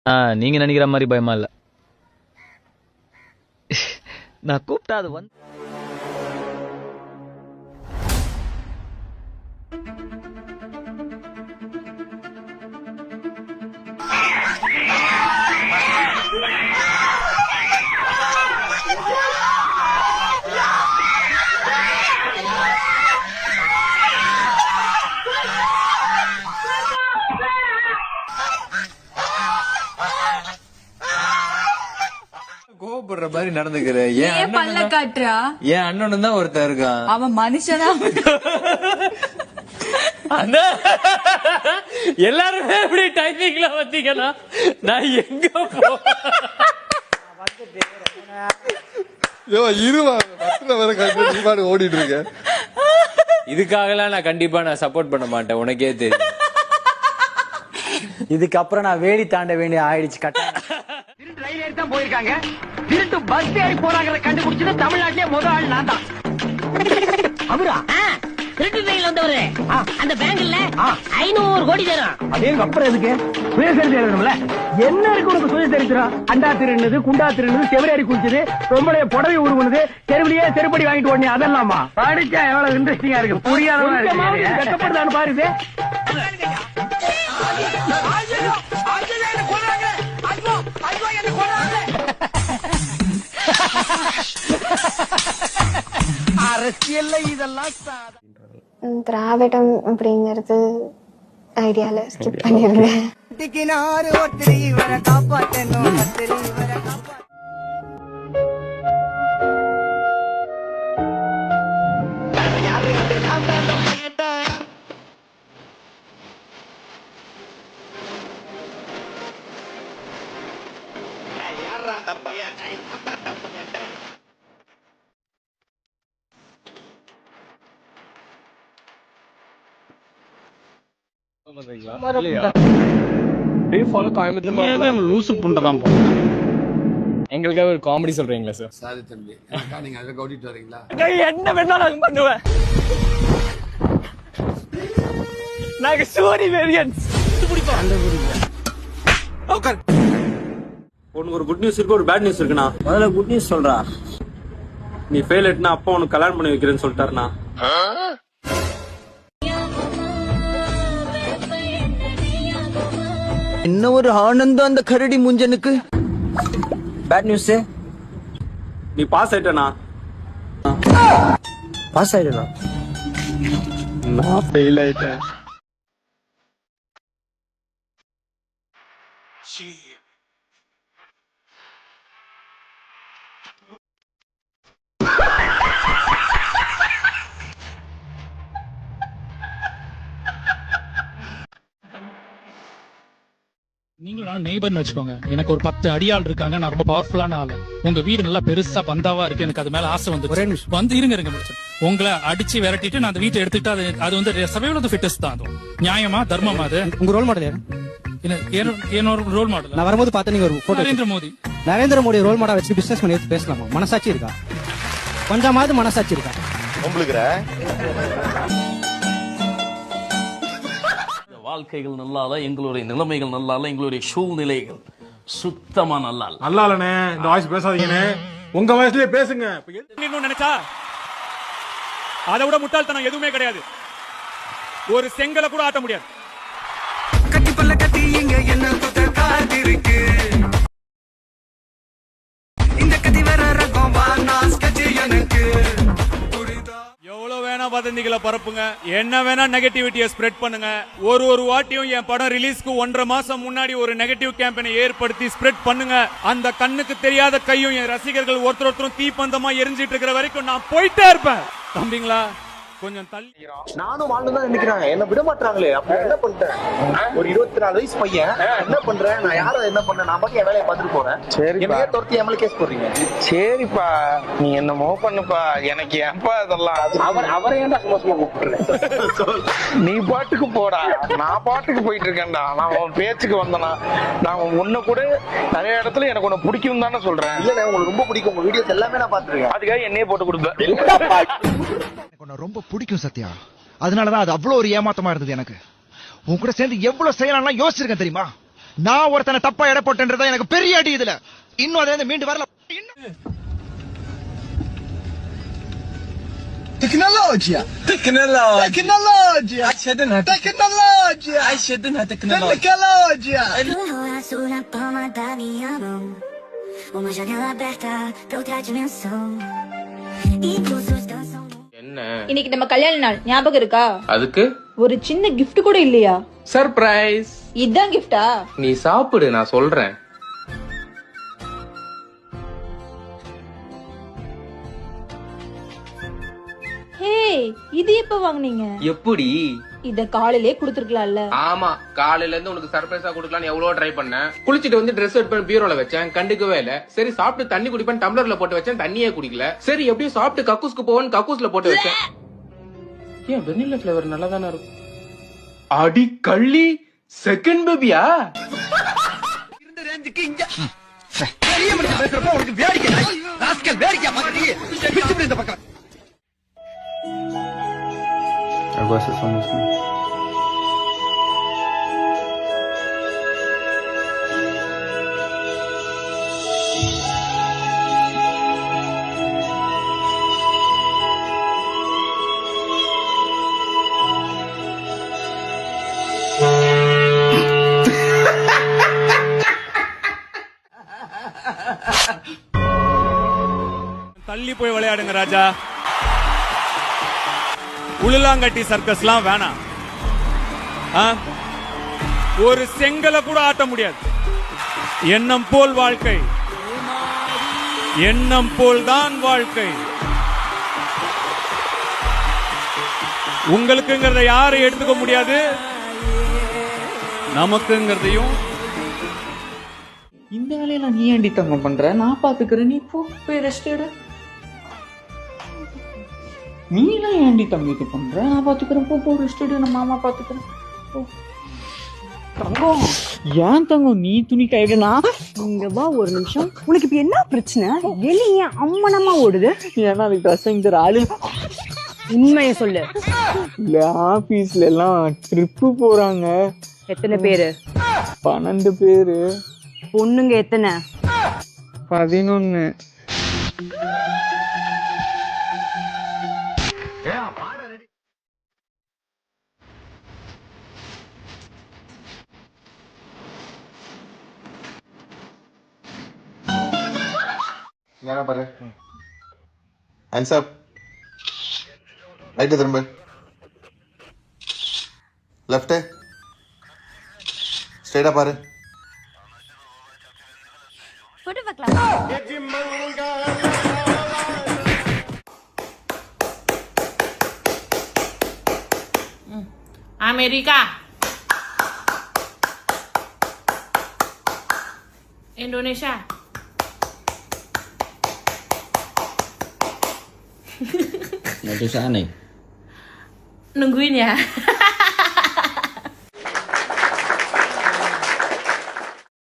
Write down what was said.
நீங்க நினைக்கிற மாதிரி பயமா இல்ல. நான் கூப்பிட்டா அது வந்து கோபப்படுற மாதிரி நடந்துக்கிற. ஏன் பல்ல காட்டுறா? என் அண்ணனும் தான் ஒருத்தன் இருக்கான். அவன் மனுஷனா? எல்லாருமே எப்படி டைப்பிங்ல வந்தீங்கன்னா நான் எங்க ஓடிட்டு இருக்கேன். இதுக்காகலாம் நான் கண்டிப்பா நான் சப்போர்ட் பண்ண மாட்டேன், உனக்கே தெரியும். இதுக்கப்புறம் நான் வேடி தாண்ட வேண்டிய ஆயிடுச்சு. திருட்டு ரயில் ஏறி தான் போயிருக்காங்க. திருட்டு பஸ் ஏறி போறாங்க கண்டுபிடிச்சது தமிழ்நாட்டிலே முதல் ஆள் நான் தான். அவரா திருட்டு ரயில் வந்தவரு அந்த பேங்க்ல 500 கோடி தரும். அதே அப்புறம் எதுக்கு சுயசரிதை எழுதணும்ல? என்ன இருக்கு உனக்கு சுயசரித்திரம்? அண்டா திருடுனது, குண்டா திருடுனது, செவரேறி குடிச்சது, ரொம்பளைய புடவை உருவனது, தெருவிலேயே செருப்படி வாங்கிட்டு ஓடனே அதெல்லாமா படிச்சா எவ்வளவு இன்ட்ரெஸ்டிங்கா இருக்கு. புரியாதவங்க வெக்கப்படுதான்னு பாருது. அரசியல்ல இதெல்லாம் திராவிடம் அப்படிங்கறது ஐடியால ஸ்கிப் பண்ணிருங்க. எங்களுக்காக ஒரு காமெடி சொல்றீங்களா சார்? சாரி தம்பி, நீங்க அதை கவுட்டிட்டு வரீங்களா? என்ன வேணாலும் பண்ணுவேன். நாங்க சூரி வேரியன்ஸ். உனக்கு ஒரு குட் நியூஸ் இருக்கு, ஒரு பேட் நியூஸ் இருக்குண்ணா. முதல்ல குட் நியூஸ் சொல்றா. நீ ஃபெயில் ஆயிட்டுனா அப்பா உனக்கு கல்யாணம் பண்ணி வைக்கிறேன்னு சொல்லிட்டாருண்ணா. என்ன ஒரு ஆனந்தம் அந்த கரடி முஞ்சனுக்கு. பேட் நியூஸ், நீ பாஸ் ஆயிட்டனா? பாஸ் ஆயிடலாம். நான் ஃபெயில் ஆயிட்டேன். நீங்களும் நெய்பர்னு வச்சுக்கோங்க. எனக்கு ஒரு 10 அடியாள் இருக்காங்க. நான் ரொம்ப பவர்ஃபுல்லான ஆளு. உங்க வீடு நல்லா பெருசா பந்தாவா இருக்கு. எனக்கு அது மேல ஆசை வந்து வந்து இருங்க முடிச்சு உங்களை அடிச்சு விரட்டிட்டு நான் அந்த வீட்டை எடுத்துக்கிட்டு அது வந்து சர்வைவல் ஆஃப் தி ஃபிட்டஸ்ட் தான். அது நியாயமா தர்மமா? அது உங்க ரோல் மாடல் யாரு? என்னோட ரோல் மாடல் நான் வரும்போது பார்த்தா நீங்க ஒரு photo. Narendra Modi role model வச்சு பிசினஸ் பண்ணி பேசலாமா? மனசாட்சி இருக்கா? கொஞ்சமாவது மனசாட்சி இருக்கா உங்களுக்கு? வாழ்க்கைகள் நல்லால, எங்களுடைய நிலைமைகள் நல்லால, எங்களுடைய சூழ்நிலைகள் சுத்தமா நல்லால. நல்லாலனே இந்த வாய்ஸ் பேசாதீங்கனே, உங்க வாய்ஸ்லயே பேசுங்க. நினைச்சா அதை விட முட்டாள்தனம் எதுவுமே கிடையாது. ஒரு செங்கலை கூட ஆட்ட முடியாது. கட்டி பல்ல கட்டி இங்க என்ன காத்திருக்கு. இந்த கதி வேற ரகம் வானாஸ் கட்டி எனக்கு எவ்வளவு வேணா வதந்திகளை பரப்புங்க, என்ன வேணா நெகட்டிவிட்டியை ஸ்ப்ரெட் பண்ணுங்க. ஒரு வாட்டியும் என் படம் ரிலீஸ்க்கு 1.5 மாசம் முன்னாடி ஒரு நெகட்டிவ் கேம்பெயினை ஏற்படுத்தி ஸ்ப்ரெட் பண்ணுங்க. அந்த கண்ணுக்கு தெரியாத கையும் என் ரசிகர்கள் ஒருத்தரும் தீப்பந்தமா எரிஞ்சிட்டு இருக்கிற வரைக்கும் நான் போயிட்டே இருப்பேன். தம்பிங்களா கொஞ்சம் தள்ளி. நானும் வாழ்ந்துதான் நினைக்கிறாங்க, என்ன விட மாட்டாங்களே. அப்ப என்ன பண்ணிட்டேன்? ஒரு 24 வயசு பையன் என்ன பண்றேன்? நான் யார என்ன பண்ண? நான் பாட்டு என் வேலையை பார்த்துட்டு போறேன். என்னையே துரத்தி எம்எல்ஏ கேஸ் போடுறீங்க. சரிப்பா, நீ என்னமோ பண்ணுப்பா, எனக்கு ஏன்பா இதெல்லாம்? அவரை ஏன்டா சும்மா சும்மா கூப்பிடுறேன்? நீ பாட்டுக்கு போடா, நான் பாட்டுக்கு போயிட்டு இருக்கேன்டா. நான் உன் பேச்சுக்கு வந்தனா, நான் உன்னை கூட நிறைய இடத்துல எனக்கு உன்னை பிடிக்கும் தானே சொல்றேன். இல்ல, உங்களுக்கு ரொம்ப பிடிக்கும். உங்க வீடியோஸ் எல்லாமே நான் பாத்துருக்கேன். அதுக்காக என்னையே போட்டு கொடுப்பேன். ரொம்ப பிடிக்கும் சத்யா, அதனாலதான் அது அவ்வளவு ஒரு ஏமாத்தமா இருந்தது எனக்கு. உன் கூட சேர்ந்து எவ்வளவு செய்யலாம் யோசிச்சிருக்கேன் தெரியுமா? நான் ஒருத்தனை தப்பா எடை போட்டேன்றதா எனக்கு பெரிய அடி இதுல. இன்னும் அதே மீண்டு வரல. تكنولوجيا عشدنها تكنولوجيا என்ன இன்னைக்கு நம்ம கல்யாண நாள் ஞாபகம் இருக்கா? அதுக்கு ஒரு சின்ன gift கூட இல்லையா? சர்ப்ரைஸ். இதான் gift-ஆ? நீ சாப்பிடு, நான் சொல்றேன். ஹே, இது எப்ப வாங்குனீங்க? எப்படி? இத காலையிலே கொடுத்துருக்கலாம்ல. ஆமா, காலையில இருந்து உனக்கு சர்ப்ரைஸா கொடுக்கலாம்னு எவ்வளவு ட்ரை பண்ணேன். குளிச்சிட்டு வந்து ட்ரெஸ் எடுத்து பண்ணி பீரோல வச்சேன், கண்டுக்கவே இல்ல. சரி சாப்பிட்டு தண்ணி குடிப்பேன் டம்ளர்ல போட்டு வச்சேன், தண்ணியே குடிக்கல. சரி எப்படியும் சாப்பிட்டு கக்கூஸ்க்கு போவேன், கக்கூஸ்ல போட்டு வச்சேன். ஏன் வெண்ணிலா ஃபிளேவர் நல்லா தானே இருக்கும். அடி கள்ளி, செகண்ட் பேபியா? இருந்த ரேஞ்சுக்கு இங்க பெரிய மனுஷன் பேசுறப்ப உனக்கு வேடிக்கை ராஸ்கல் வேடிக்கை மாதிரி பிடிச்சு இந்த பக்கம். தள்ளி போய் விளையாடுங்க ராஜா. உளுலாங்கட்டி சர்க்கஸ்லாம் வேணாம். ஒரு செங்கலை கூட ஆட்ட முடியாது. எண்ணம் போல் வாழ்க்கை, எண்ணம் போல் தான் வாழ்க்கை. உங்களுக்குங்கிறத யாரும் எடுத்துக்க முடியாது, நமக்குங்கிறதையும். இந்த வேலையெல்லாம் நீ ஏண்டி தங்கம் பண்ற? நான் பாத்துக்கிறேன், நீ போய் ரெஸ்ட் எடு. நீ எல்லாம் ஏண்டி தம்பி இது பண்ற? நான் பாத்துக்கிறேன், போ ரெஸ்ட் எடு. நான் மாமா பாத்துக்கிறேன். தங்கம் ஏன் தங்கம் நீ துணி கைவிடனா? இங்க வா ஒரு நிமிஷம். உனக்கு இப்ப என்ன பிரச்சனை? வெளிய அம்மனமா ஓடுது. ஏன்னா அதுக்கு ட்ரெஸ் இந்த ஆளு. உண்மையை சொல்லு. இல்ல ஆபீஸ்ல எல்லாம் ட்ரிப்பு போறாங்க. எத்தனை பேரு? 12 பேரு. பொண்ணுங்க எத்தனை? 11. பாரு ஹேண்ட்ஸ் அப். ரைட்டு திரும்ப, லெஃப்ட் ஸ்ட்ரைட்டா பாரு. போட்டு பார்க்கலாம். Amerika, Indonesia. Itu sana. Nungguin ya.